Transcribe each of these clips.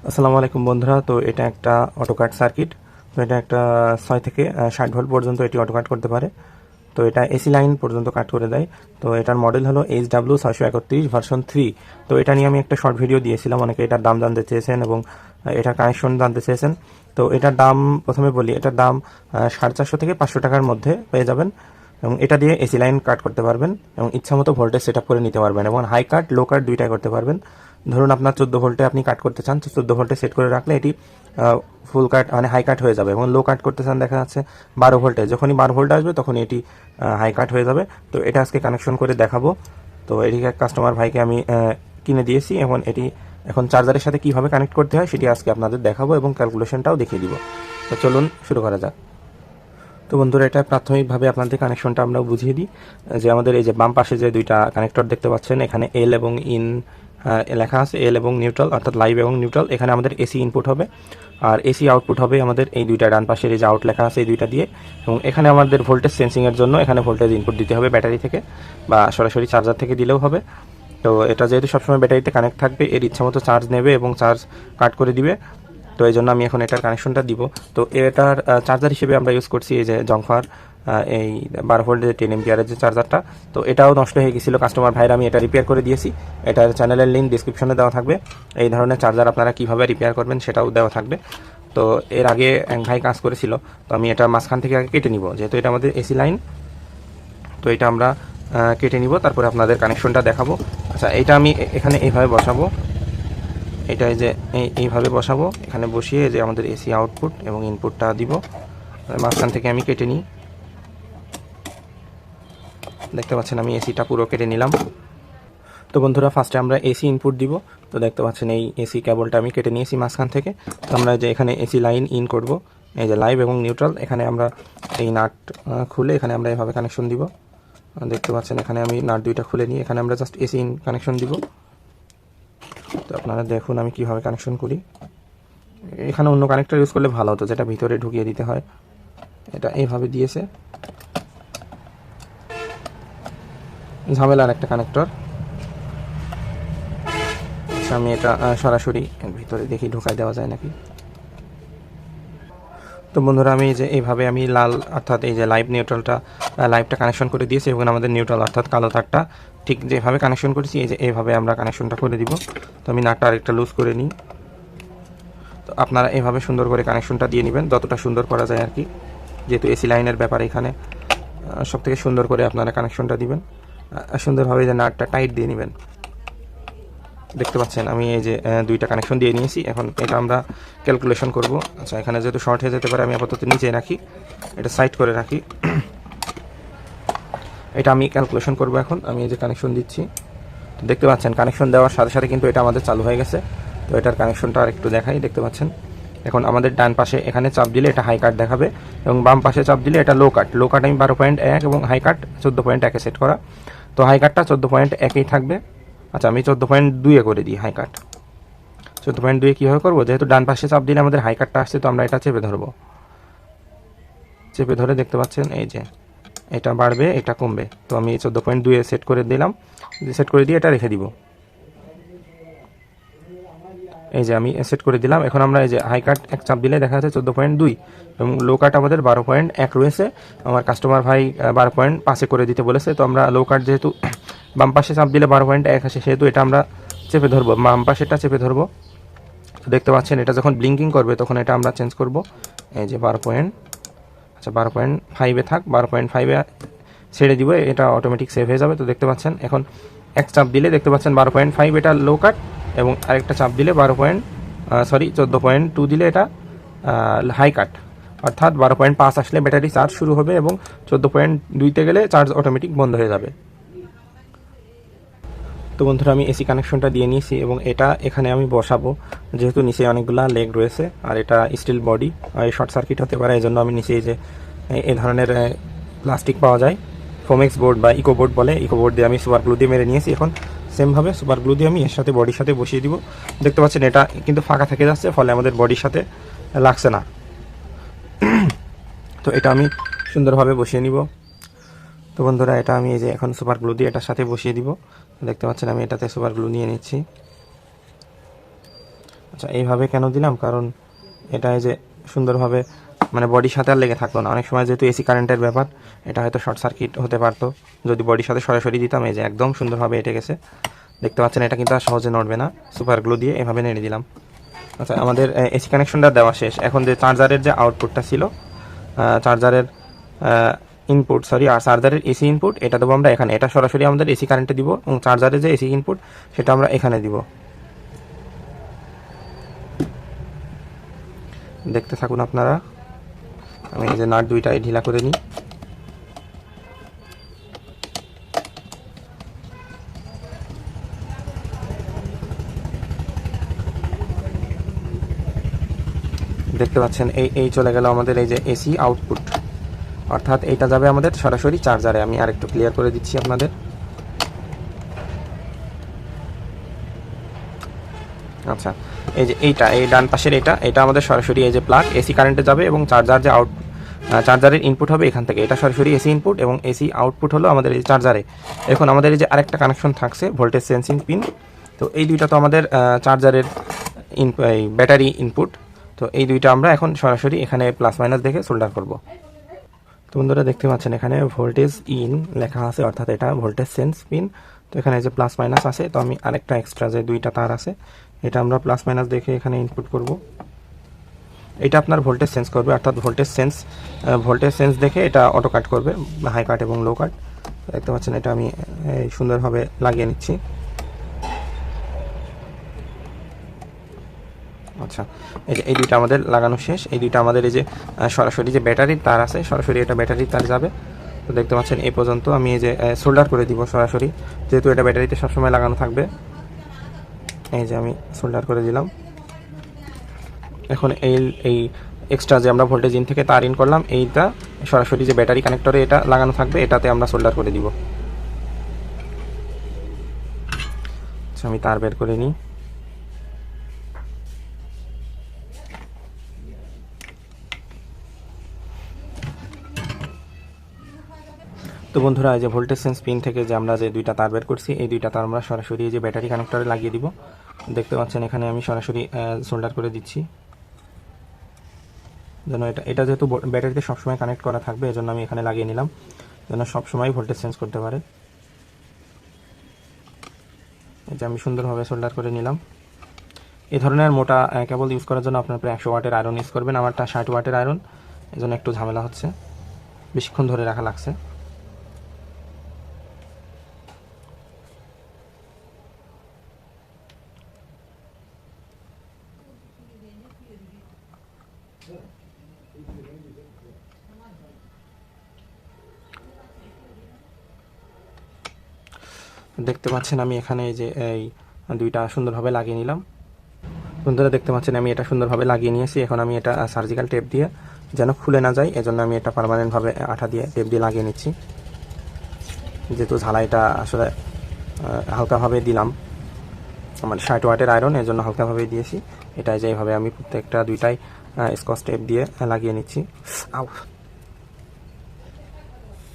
আসসালামু আলাইকুম বন্ধুরা। তো এটা একটা অটোকাট সার্কিট। তো এটা একটা 6 থেকে 60 ভোল্ট পর্যন্ত এটি অটোকাট করতে পারে। তো এটা এসি লাইন পর্যন্ত কাট করে দেয়। তো এটার মডেল হলো HW631 ভার্সন 3। তো এটা নিয়ে আমি একটা শর্ট ভিডিও দিয়েছিলাম, অনেকে এটার দাম জানতে চেয়েছেন এবং এটার কানেকশন জানতে চেয়েছেন। তো এটার দাম প্রথমে বলি, এটার দাম 450 থেকে 500 টাকার মধ্যে পেয়ে যাবেন এবং এটা দিয়ে এসি লাইন কাট করতে পারবেন এবং ইচ্ছামতো ভোল্টেজ সেট আপ করে নিতে পারবেন এবং হাই কাট লো কাট দুইটাই করতে পারবেন। ধরুন আপনার 14 ভোল্টে আপনি কাট করতে চান, তো 14 ভোল্টে সেট করে রাখলে এটি ফুল কাট মানে হাই কাট হয়ে যাবে এবং লো কাট করতে চান দেখা যাচ্ছে 12 ভোল্টে, যখনই 12 ভোল্ট আসবে তখন এটি হাই কাট হয়ে যাবে। তো এটা আজকে কানেকশন করে দেখাবো। তো এটিকে এক কাস্টমার ভাইকে আমি কিনে দিয়েছি, এখন চার্জারের সাথে কীভাবে কানেক্ট করতে হয় সেটি আজকে আপনাদের দেখাবো এবং ক্যালকুলেশনটাও দেখিয়ে দিব। তো চলুন শুরু করা যাক। তো বন্ধুরা, এটা প্রাথমিকভাবে আপনাদের কানেকশনটা আমরা বুঝিয়ে দিই যে আমাদের এই যে বাম পাশে যে দুইটা কানেক্টর দেখতে পাচ্ছেন, এখানে এল এবং ইন লেখা আছে, এল এবং নিউট্রাল অর্থাৎ লাইভ এবং নিউট্রাল। এখানে আমাদের এসি ইনপুট হবে আর এসি আউটপুট হবে আমাদের এই দুইটা ডান পাশের এই যে আউট লেখা আছে এই দুইটা দিয়ে। এবং এখানে আমাদের ভোল্টেজ সেন্সিংয়ের জন্য এখানে ভোল্টেজ ইনপুট দিতে হবে ব্যাটারি থেকে বা সরাসরি চার্জার থেকে দিলেও হবে। তো এটা যেহেতু সবসময় ব্যাটারিতে কানেক্ট থাকবে, এর ইচ্ছামতো চার্জ নেবে এবং চার্জ কাট করে দিবে। তো এই জন্য আমি এখন এটার কানেকশনটা দিব। তো এটার চার্জার হিসেবে আমরা ইউজ করছি এই যে জংফার এই 12 ভোল্টের 10 এম্পিয়ারের যে চার্জারটা। তো এটাও নষ্ট হয়ে গেছিলো কাস্টমার ভাইরা, আমি এটা রিপেয়ার করে দিয়েছি। এটার চ্যানেলের লিঙ্ক ডিসক্রিপশনে দেওয়া থাকবে। এই ধরনের চার্জার আপনারা কীভাবে রিপেয়ার করবেন সেটাও দেওয়া থাকবে। তো এর আগে এক ভাই কাজ করেছিল, তো আমি এটা মাঝখান থেকে আগে কেটে নিব, যেহেতু এটা আমাদের এসি লাইন। তো এটা আমরা কেটে নিব, তারপরে আপনাদের কানেকশনটা দেখাবো। আচ্ছা, এটা আমি এখানে এইভাবে বসাবো, এটা এই যে এইভাবে বসাবো। এখানে বসিয়ে যে আমাদের এসি আউটপুট এবং ইনপুটটা দিব, মাঝখান থেকে আমি কেটে নিই। দেখতে পাচ্ছেন আমি এসিটা পুরো কেটে নিলাম। তো বন্ধুরা, ফার্স্টে আমরা এসি ইনপুট দিব। তো দেখতে পাচ্ছেন এই এসি কেবলটা আমি কেটে নিয়েছি মাঝখান থেকে। তো আমরা যে এখানে এসি লাইন ইন করব, এই যে লাইভ এবং নিউট্রাল, এখানে আমরা এই নাট খুলে এখানে আমরা এভাবে কানেকশন দিব। দেখতে পাচ্ছেন এখানে আমি নাট দুইটা খুলে নিই, এখানে আমরা জাস্ট এসি ইন কানেকশন দিব। তো আপনারা দেখুন আমি কিভাবে কানেকশন করি। এখানে অন্য কানেক্টর ইউজ করলে ভালো হতো, যেটা ভিতরে ঢুকিয়ে দিতে হয়। এটা এইভাবে দিয়েছে, ঝামেলার একটা কানেক্টর। আমি এটা সরাসরি ভিতরে দেখি ঢুকাই দেওয়া যায় নাকি। তো বন্ধুরা, আমি যে এইভাবে আমি লাল অর্থাৎ এই যে লাইভটা কানেকশন করে দিয়েছি এবং আমাদের নিউট্রাল অর্থাৎ কালো তারটা ঠিক যেভাবে কানেকশন করেছি এই যে এইভাবে আমরা কানেকশনটা করে দিব। তো আমি নাটটা আরেকটা লুজ করে নিই। তো আপনারা এইভাবে সুন্দর করে কানেকশনটা দিয়ে নেবেন, যতটা সুন্দর করা যায় আর কি, যেহেতু এসি লাইনের ব্যাপার। এখানে সব থেকে সুন্দর করে আপনারা কানেকশনটা দিবেন, সুন্দরভাবে যে নাটটা টাইট দিয়ে নেবেন। দেখতে পাচ্ছেন আমি এই যে দুইটা কানেকশন দিয়ে নিয়েছি। এখন এটা আমরা ক্যালকুলেশন করব। আচ্ছা, এখানে যেহেতু শর্ট হয়ে যেতে পারে আমি আপাতত নিচে রাখি, এটা সাইড করে রাখি। এটা আমি ক্যালকুলেশন করব। এখন আমি এই যে কানেকশন দিচ্ছি, তো দেখতে পাচ্ছেন কানেকশন দেওয়ার সাথে সাথে কিন্তু এটা আমাদের চালু হয়ে গেছে। তো এটার কানেকশনটা আর একটু দেখাই। দেখতে পাচ্ছেন এখন আমাদের ডান পাশে এখানে চাপ দিলে এটা হাই কাট দেখাবে এবং বাম পাশে চাপ দিলে এটা লো কাট। লো কাট আমি 12.1 এবং হাই কাট 14.1 সেট করা। তো হাই কাটটা 14.1 থাকবে। আচ্ছা, আমি 14.2 করে দিই হাই কাট। 14.2 কীভাবে করবো, যেহেতু ডান পাশে চাপ দিলে আমাদের হাই কাটটা আসছে, তো আমরা এটা চেপে ধরবো। চেপে ধরে দেখতে পাচ্ছেন এই যে এটা বাড়বে এটা কমবে। তো আমি 14.2 সেট করে দিলাম, সেট করে দিয়ে এটা রেখে দিব। এই যে আমি সেট করে দিলাম। এখন আমরা এই যে হাই কাট এক চাপ দিলে দেখা যাচ্ছে 14.2 এবং লো কাট আমাদের 12.1 রয়েছে। আমার কাস্টমার ভাই 12.5 করে দিতে বলেছে। তো আমরা লো কাট যেহেতু বাম পাশে চাপ দিলে 12.1 আসে, সেহেতু এটা আমরা চেপে ধরবো, বাম পাশেটা চেপে ধরবো। তো দেখতে পাচ্ছেন এটা যখন ব্লিঙ্কিং করবে তখন এটা আমরা চেঞ্জ করব। এই যে 12.5 থাক, 12.5 ছেড়ে দিব, এটা অটোমেটিক সেভ হয়ে যাবে। তো দেখতে পাচ্ছেন এখন এক চাপ দিলে দেখতে পাচ্ছেন 12.5 এটা লো কাট এবং আরেকটা চাপ দিলে 14.2 দিলে এটা হাই কাট, অর্থাৎ 12.5 আসলে ব্যাটারি চার্জ শুরু হবে এবং 14.2তে গেলে চার্জ অটোমেটিক বন্ধ হয়ে যাবে। তো বন্ধুরা, আমি এসি কানেকশনটা দিয়ে নিয়েছি এবং এটা এখানে আমি বসাবো, যেহেতু নিচে অনেকগুলা লেগ রয়েছে আর এটা স্টিল বডি আর শর্ট সার্কিট হতে পারে। এই জন্য আমি নিচে যে এই ধরনের প্লাস্টিক পাওয়া যায়, ফোমেক্স বোর্ড বা ইকো বোর্ড বলে, ইকো বোর্ড দিয়ে আমি সুপার গ্লু দিয়ে মেরে নিয়েছি। এখন সেমভাবে সুপার গ্লু দিয়ে আমি এর সাথে বডির সাথে বসিয়ে দিব। দেখতে পাচ্ছেন এটা কিন্তু ফাঁকা থেকে যাচ্ছে, ফলে আমাদের বডির সাথে লাগছে না। তো এটা আমি সুন্দরভাবে বসিয়ে নিব। তো বন্ধুরা, এটা আমি এই যে এখন সুপার গ্লু দিয়ে এটার সাথে বসিয়ে দিব। দেখতে পাচ্ছেন আমি এটাতে সুপার গ্লু নিয়ে নিচ্ছি। আচ্ছা, এইভাবে কেন দিলাম, কারণ এটা এই যে সুন্দরভাবে মানে বডির সাথে আর লেগে থাকতো না। অনেক সময় যেহেতু এসি কারেন্টের ব্যাপার, এটা হয়তো শর্ট সার্কিট হতে পারতো যদি বডির সাথে সরাসরি দিতাম। এই যে একদম সুন্দরভাবে এঁটে গেছে, দেখতে পাচ্ছেন। এটা কিন্তু আর সহজে নড়বে না, সুপার গ্লু দিয়ে এভাবে নেড়ে দিলাম। আচ্ছা, আমাদের এসি কানেকশনটা দেওয়া শেষ। এখন যে চার্জারের যে আউটপুটটা ছিল, চার্জারের ইনপুট আর চার্জারের এসি ইনপুট, এটা দেবো আমরা এখানে। এটা সরাসরি আমাদের এসি কারেন্টে দিব, এবং চার্জারের যে এসি ইনপুট সেটা আমরা এখানে দিব। দেখতে থাকুন আপনারা। আমি এই যে নাট দুইটাই ঢিলা করে নিই। দেখতে পাচ্ছেন এই চলে গেল আমাদের এই যে এসি আউটপুট, অর্থাৎ এটা যাবে আমাদের সরাসরি চার্জারে। আমি আরেকটু ক্লিয়ার করে দিচ্ছি আপনাদের। আচ্ছা, এই যে এই ডান পাশের এটা আমাদের সরাসরি এই যে প্লাগ এসি কারেন্টে যাবে, এবং চার্জার যে চার্জারের ইনপুট হবে এখান থেকে। এটা সরাসরি এসি ইনপুট, এবং এসি আউটপুট হলো আমাদের এই চার্জারে। এখন আমাদের এই যে আরেকটা কানেকশন থাকছে ভোল্টেজ সেন্সিং পিন। তো এই দুইটা তো আমাদের চার্জারের ব্যাটারি ইনপুট। তো এই দুইটা আমরা এখন সরাসরি এখানে প্লাস মাইনাস দেখে সোল্ডার করব। তো বন্ধুরা দেখতে পাচ্ছেন এখানে ভোল্টেজ ইন লেখা আছে, অর্থাৎ এটা ভোল্টেজ সেন্স পিন। তো এখানে যে প্লাস মাইনাস আছে, তো আমি আরেকটা এক্সট্রা যে দুইটা তার আছে, এটা আমরা প্লাস মাইনাস দেখে এখানে ইনপুট করব। এটা আপনার ভোল্টেজ সেন্স করবে, অর্থাৎ ভোল্টেজ সেন্স দেখে এটা অটো কাট করবে, হাই কাট এবং লো কাট। দেখতে পাচ্ছেন এটা আমি সুন্দরভাবে লাগিয়ে নিচ্ছি। আচ্ছা, এই দুইটা আমাদের লাগানো শেষ। এই দুইটা আমাদের এই যে সরাসরি যে ব্যাটারির তার আছে, সরাসরি এটা ব্যাটারির তার যাবে। তো দেখতে পাচ্ছেন এই পর্যন্ত আমি এই যে সোল্ডার করে দিব সরাসরি, যেহেতু এটা ব্যাটারিতে সবসময় লাগানো থাকবে। এই যে আমি সোল্ডার করে দিলাম। এখন এই এক্সট্রা যে আমরা ভোল্টেজ ইন থেকে তার ইন করলাম, এইটা সরাসরি যে ব্যাটারি কানেক্টরে এটা লাগানো থাকবে, এটাতে আমরা সোল্ডার করে দিব। আচ্ছা, আমি তার বের করে নিই। তো বন্ধুরা, এই যে ভোল্টেজ সেন্স পিন থেকে যে আমরা যে দুইটা তার বের করছি, এই দুইটা তার আমরা সরাসরি যে ব্যাটারি কানেক্টরে লাগিয়ে দিব। দেখতে পাচ্ছেন এখানে আমি সরাসরি সোল্ডার করে দিচ্ছি, যেন এটা যেহেতু ব্যাটারিতে সবসময় কানেক্ট করা থাকবে, এজন্য আমি এখানে লাগিয়ে নিলাম, যেন সবসময় ভোল্টেজ সেন্স করতে পারে। এই যে আমি সুন্দরভাবে সোল্ডার করে নিলাম। এই ধরনের মোটা কেবল ইউজ করার জন্য আপনার প্রায় 100 ওয়াটের আয়রন ইউজ করবেন। আমারটা 60 ওয়াটের আয়রন, এজন্য একটু ঝামেলা হচ্ছে, বেশিক্ষণ ধরে রাখা লাগছে। দেখতে পাচ্ছেন আমি এখানে এই যে এই দুইটা সুন্দরভাবে লাগিয়ে নিলাম। বন্ধুরা দেখতে পাচ্ছেন আমি এটা সুন্দরভাবে লাগিয়ে নিয়েছি। এখন আমি এটা সার্জিক্যাল টেপ দিয়ে যেন খুলে না যায়, এজন্য আমি এটা পার্মানেন্টভাবে আঠা দিয়ে টেপ দিয়ে লাগিয়ে নিচ্ছি। যেহেতু ঝালাইটা আসলে হালকাভাবে দিলাম, আমার 60 ওয়াটের আয়রন, এজন্য হালকাভাবে দিয়েছি। এটাই যে এইভাবে আমি প্রত্যেকটা দুইটাই স্কচ টেপ দিয়ে লাগিয়ে নিচ্ছি।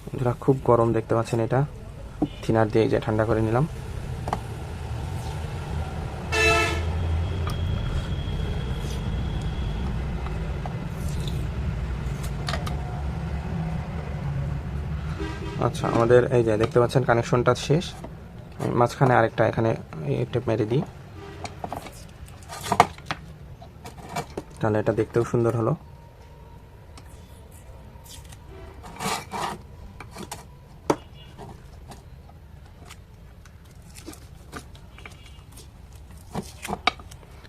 বন্ধুরা খুব গরম, দেখতে পাচ্ছেন এটা থিনার দিয়ে যে ঠান্ডা করে নিলাম। আচ্ছা, আমাদের এই যে দেখতে পাচ্ছেন কানেকশনটা শেষ। মাঝখানে আরেকটা এখানে টেপ মেরে দিই, তাহলে এটা দেখতেও সুন্দর হলো।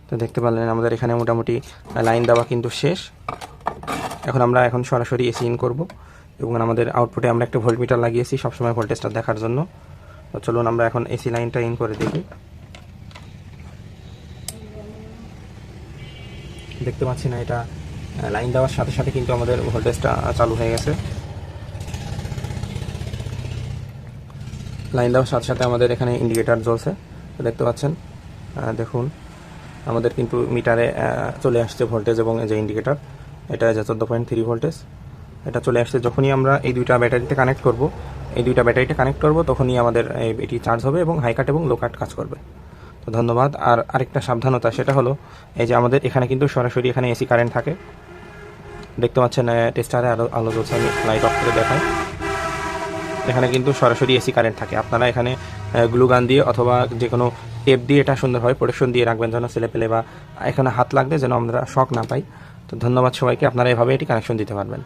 তো দেখতে পারলেন আমাদের এখানে মোটামুটি লাইন দেওয়া কিন্তু শেষ। এখন সরাসরি এসি ইন করব, এবং আমাদের আউটপুটে আমরা একটা ভোল্টমিটার লাগিয়েছি সবসময় ভোল্টেজটা দেখার জন্য। তো চলুন আমরা এখন এসি লাইনটা ইন করে দেখি। দেখতে পাচ্ছি না, এটা লাইন দেওয়ার সাথে সাথে কিন্তু আমাদের ভোল্টেজটা চালু হয়ে গেছে। লাইন দেওয়ার সাথে সাথে আমাদের এখানে ইন্ডিকেটার জ্বলছে, দেখতে পাচ্ছেন। দেখুন আমাদের কিন্তু মিটারে চলে আসছে ভোল্টেজ, এবং এই যে ইন্ডিকেটার, এটা যে 14.3 ভোল্টেজ, এটা চলে আসছে। যখনই আমরা এই দুইটা ব্যাটারিতে কানেক্ট করব, তখনই আমাদের এটি চার্জ হবে এবং হাই কাট এবং লো কাট কাজ করবে। তো ধন্যবাদ। আর আরেকটা সাবধানতা, সেটা হলো এই যে আমাদের এখানে কিন্তু সরাসরি এখানে এসি কারেন্ট থাকে, দেখতে পাচ্ছেন টেস্টারে আলো জ্বলছে, আমি লাইট অফ করে দেখাই। এখানে কিন্তু সরাসরি এসি কারেন্ট থাকে। আপনারা এখানে গ্লু গান দিয়ে অথবা যে কোনো টেপ দিয়ে এটা সুন্দরভাবে প্রোটেকশন দিয়ে রাখবেন, যেন ছেলে পেলে বা এখানে হাত লাগলে যেন আমরা শক না পাই। তো ধন্যবাদ সবাইকে, আপনারা এভাবে এটি কানেকশন দিতে পারবেন।